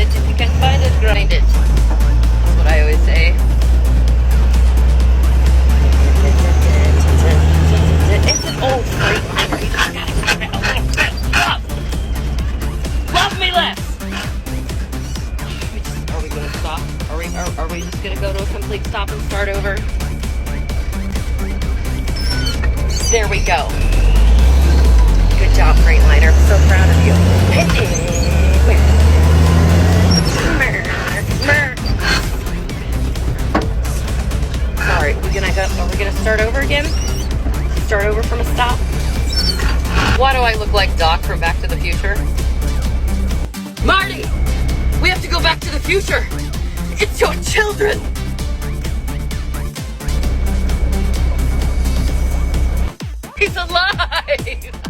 it. If you can find it, grind it. That's what I always say. It's an old freight liner. You just gotta keep it a little bit up. Love me less. Are we gonna stop? Are we just gonna go to a complete stop and start over? There we go. Good job, Freightliner. I'm so proud of you. Sorry, are we gonna start over again? Start over from a stop? Why do I look like Doc from Back to the Future? Marty! We have to go back to the future! It's your children! He's alive!